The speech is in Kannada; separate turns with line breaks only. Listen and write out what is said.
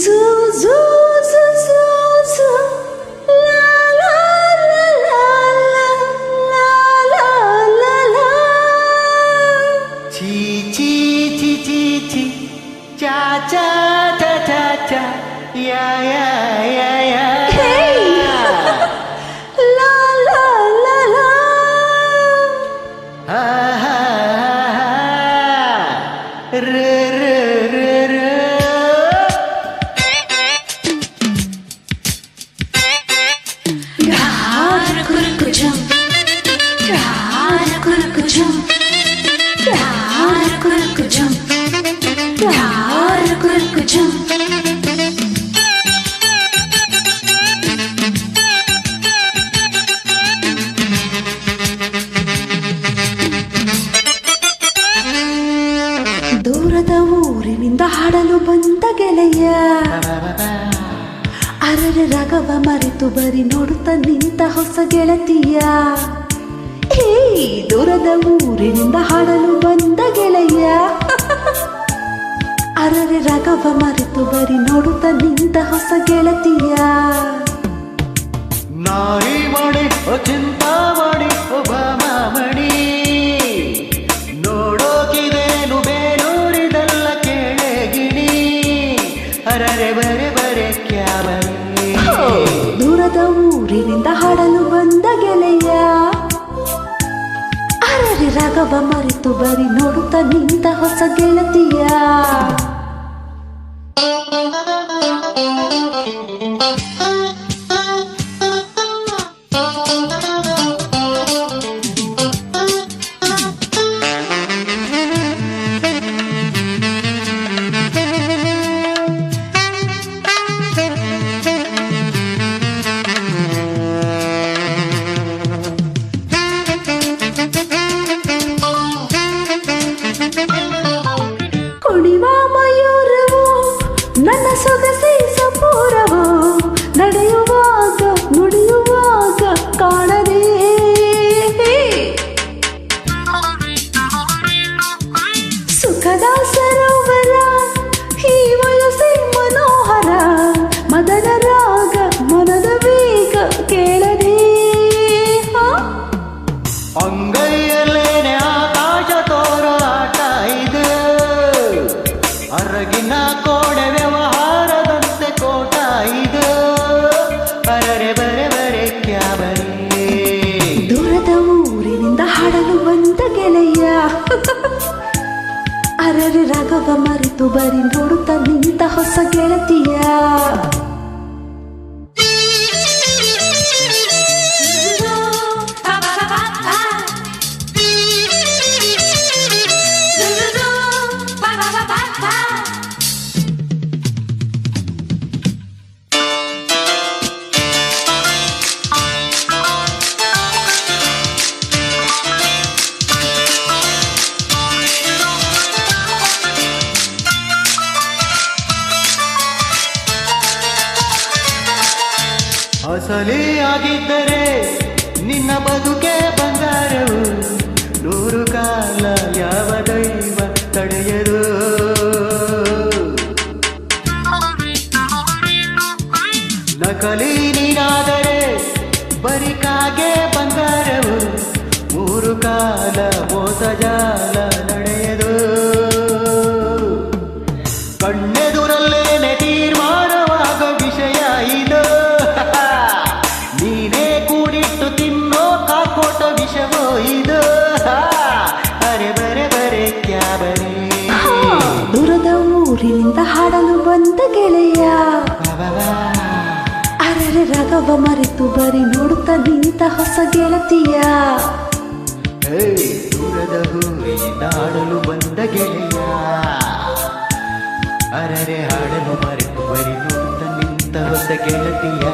Zoo, zoo, zoo, zoo, zoo. La, la, la, la, la, la, la, la.
Chi chi chi chi chi, cha cha cha cha cha, ya ya ya ya.
Hey! La, la, la, la.
Ha ha ha ha, re re re re.
Gara kurukujum. Gara kurukujum. Gara kurukujum. Gara kurukujum. ದೂರದ ಊರಿನಿಂದ ಹಾಡಲು ಬಂದ ಗೆಳೆಯ ಅರರೆ ರಾಗವ ಮರೆತು ಬರಿ ನೋಡುತ್ತಾ ನಿಂತ ಹೊಸ ಗೆಳತಿಯ. ಹೇ ದೂರದ ಊರಿನಿಂದ ಹಾಡಲು ಬಂದ ಗೆಳೆಯ ಅರರೆ ರಾಗವ ಮರೆತು ಬರಿ ನೋಡುತ್ತಾ ನಿಂತ ಹೊಸ ಗೆಳತಿಯ.
ನಾಯಿ ಮಾಡಿ ಚಿಂತಾಮಣಿ ಒಬ್ಬ ಮಾಮಣಿ ನೋಡೋಕಿದೇನು ಬೇರೂರಿದಲ್ಲ ಕೇಳಗಿಣಿ ಅರರೆ ಬರೆ ಬರೆ ಕ್ಯಾಬರಿ.
ದೂರದ ಊರಿನಿಂದ ಹಾಡಲು ಬಂದ ಗೆಳೆಯ ಅರರೆ ರಾಗವ ಮರೆತು ಬರಿ ನೋಡುತ್ತಾ ನಿಂತ ಹೊಸ ಗೆಳತಿಯ. ಕುಣಿವ ಮಯೂರವು ನನ್ನ ಸೊಗಸಿ ಸಪೂರವು ನಡೆಯುವಾಗ ನುಡಿಯುವಾಗ ಕಾಣದೆ. ಸುಖದ ಸರೋವರ ಈ ವಯಸ್ಸೆ ಮನೋಹರ ಮದನ ರಾಗ ಮನದ ವೇಗ ಕೇಳದೆ.
ಅಂಗೈಯಲ್ಲೇನೆ ಆಕಾಶ ತೋರೋ ಆಟ ಇದು ಅರಗಿನ ಕೋಣೆ ವ್ಯವಹಾರದಂತೆ ಕೋಟ ಇದು ಅರರೆ ಬರೆ ಬರೆ ಕ್ಯಾಬರಿ.
ದೂರದ ಊರಿನಿಂದ ಹಾಡಲು ಬಂದ ಗೆಳೆಯ ಅರರೆ ರಾಗವ ಮರೆತು ಬರಿ ನೋಡುತ್ತಾ ನಿಂತ ಹೊಸ ಗೆಳತಿಯ.
ಅಸಲಿಯಾಗಿದ್ದರೆ ನಿನ್ನ ಬದುಕೆ ಬಂಗಾರವು ನೂರು ಕಾಲ ಯಾವ ದೈವ ತಡೆಯದು. ನಕಲಿ ನೀನಾದರೆ ಬರಿ ಕಾಗೆ ಬಂಗಾರವು ಮೂರು ಕಾಲ ಮೋಸ ಜಾಲ ನಡೆಯದು. ಕಣ್ಣೆದುರಲ್ಲೇನೆ ತೀರ್ಮಾನವಾಗ ವಿಷಯ ಇದು ನೀನೇ ಕೂಡಿಟ್ಟು ತಿನ್ನೋ ಕಾಕೋಟ ವಿಷವೋ ಇದು ಅರೆ ಬರೆ ಬರೆ ಕ್ಯಾಬರಿ.
ದೂರದ ಊರಿನಿಂದ ಹಾಡಲು ಬಂದ ಗೆಳೆಯ ಅರರೆ ರಾಗವ ಮರೆತು ಬರಿ ನೋಡುತ್ತಾ ನಿಂತ ಹೊಸ ಗೆಳತಿಯ.
ದೂರದ ಊರಿನಿಂದ ಹಾಡಲು ಬಂದ ಗೆಳೆಯ ಅರರೆ ಹಾಡಲು ಮರೆತು ಬರಿ ನೋಡುತ್ತಾ ನಿಂತ ಹೊಸ ಗೆಳತಿಯ.